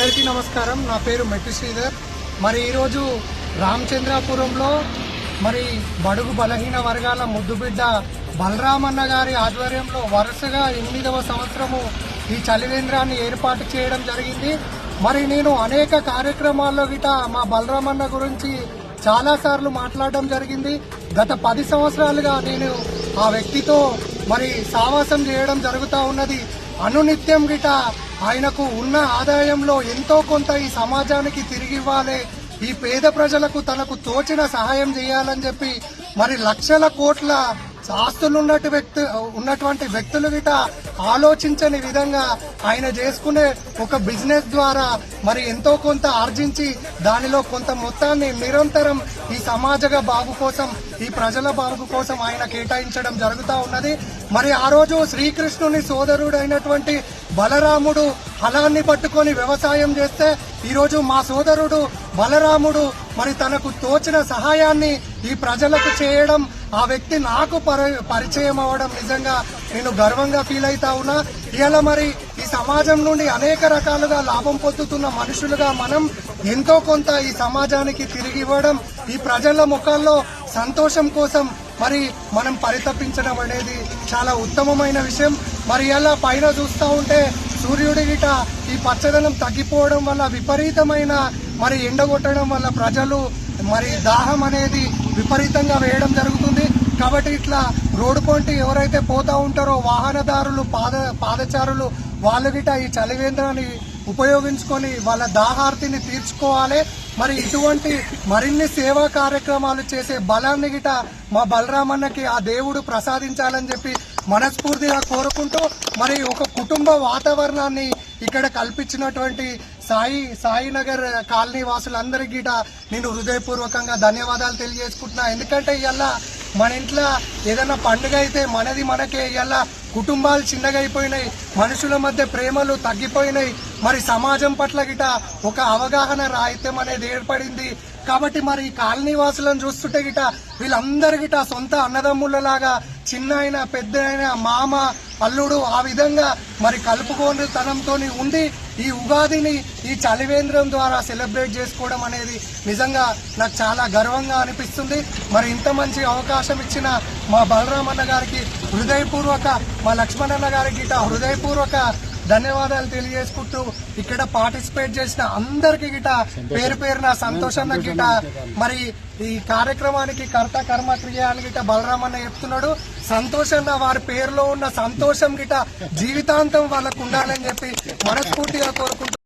అందరికీ నమస్కారం. నా పేరు మెట్టి శ్రీధర్. మరి ఈరోజు రామచంద్రాపురంలో మరి బడుగు బలహీన వర్గాల ముద్దుబిడ్డ బలరామన్న గారి ఆధ్వర్యంలో వరుసగా 8వ సంవత్సరము ఈ చలివేంద్రాన్ని ఏర్పాటు చేయడం జరిగింది. మరి నేను అనేక కార్యక్రమాల్లో గిట మా బలరామన్న గురించి చాలాసార్లు మాట్లాడడం జరిగింది. గత 10 సంవత్సరాలుగా నేను ఆ వ్యక్తితో మరి సావాసం చేయడం జరుగుతూ ఉన్నది. అనునిత్యం గిట ఆయనకు ఉన్న ఆదాయంలో ఎంతో కొంత ఈ సమాజానికి తిరిగి ఇవ్వాలి, ఈ పేద ప్రజలకు తనకు తోచిన సహాయం చేయాలని చెప్పి మరి లక్షల కోట్ల ఆస్తులు ఉన్నటువంటి వ్యక్తులు గిట ఆలోచించని విధంగా ఆయన చేసుకునే ఒక బిజినెస్ ద్వారా మరి ఎంతో కొంత ఆర్జించి దానిలో కొంత మొత్తాన్ని నిరంతరం ఈ సమాజ బాగు కోసం, ఈ ప్రజల బాగు కోసం ఆయన కేటాయించడం జరుగుతూ ఉన్నది. మరి ఆ రోజు శ్రీకృష్ణుని సోదరుడు అయినటువంటి బలరాముడు హలాన్ని పట్టుకొని వ్యవసాయం చేస్తే ఈరోజు మా సోదరుడు బలరాముడు మరి తనకు తోచిన సహాయాన్ని ఈ ప్రజలకు చేయడం, ఆ వ్యక్తి నాకు పరిచయం అవ్వడం నిజంగా నేను గర్వంగా ఫీల్ అవుతా ఉన్నా. ఇవాళ మరి ఈ సమాజం నుండి అనేక రకాలుగా లాభం పొందుతున్న మనుషులుగా మనం ఎంతో కొంత ఈ సమాజానికి తిరిగి ఇవ్వడం, ఈ ప్రజల ముఖాల్లో సంతోషం కోసం మరి మనం పరితపించడం అనేది చాలా ఉత్తమమైన విషయం. మరి ఇలా పైన చూస్తూ ఉంటే సూర్యుడి గిట ఈ పచ్చదనం తగ్గిపోవడం వల్ల విపరీతమైన మరి ఎండగొట్టడం వల్ల ప్రజలు మరి దాహం అనేది విపరీతంగా వేయడం జరుగుతుంది. కాబట్టి ఇట్లా రోడ్డు పొంటి ఎవరైతే పోతా ఉంటారో వాహనదారులు, పాదచారులు వాళ్ళు గిట ఈ చలివేంద్రాన్ని ఉపయోగించుకొని వాళ్ళ దాహార్తిని తీర్చుకోవాలి. మరి ఇటువంటి మరిన్ని సేవా కార్యక్రమాలు చేసే బలాన్ని గిట మా బలరామన్నకి ఆ దేవుడు ప్రసాదించాలని చెప్పి మనస్ఫూర్తిగా మరి ఒక కుటుంబ వాతావరణాన్ని ఇక్కడ కల్పించినటువంటి సాయినగర్ కాలనీ వాసులందరికీ గిట నేను హృదయపూర్వకంగా ధన్యవాదాలు తెలియజేసుకుంటున్నా. ఎందుకంటే ఇవాళ మన ఇంట్లో ఏదైనా పండుగ అయితే మనకే, ఇవాళ కుటుంబాలు చిన్నగా అయిపోయినాయి, మనుషుల మధ్య ప్రేమలు తగ్గిపోయినాయి. మరి సమాజం పట్ల గిట ఒక అవగాహన రాహిత్యం అనేది ఏర్పడింది. కాబట్టి మరి ఈ కాలనీ వాసులను చూస్తుంటే గిట వీళ్ళందరి గిట సొంత అన్నదమ్ములలాగా చిన్న అయినా పెద్ద అయినా మామ అల్లుడు ఆ విధంగా మరి కలుపుకోని తనంతో ఉండి ఈ ఉగాదిని ఈ చలివేంద్రం ద్వారా సెలబ్రేట్ చేసుకోవడం అనేది నిజంగా నాకు చాలా గర్వంగా అనిపిస్తుంది. మరి ఇంత మంచి అవకాశం ఇచ్చిన మా బలరామన్న గారికి హృదయపూర్వక, మా లక్ష్మణన్న గారికి గిట హృదయపూర్వక ధన్యవాదాలు తెలియజేసుకుంటూ ఇక్కడ పార్టిసిపేట్ చేసిన అందరికి గిట పేరు పేరున సంతోషాన్ని గిట మరి ఈ కార్యక్రమానికి కర్త కర్మ క్రియ అని గిట బలరామన్న చెప్తున్నాడు. సంతోషన్న వారి పేరులో ఉన్న సంతోషం గిట జీవితాంతం వాళ్ళకు ఉండాలని చెప్పి మనస్ఫూర్తిగా కోరుకుంటున్నాను.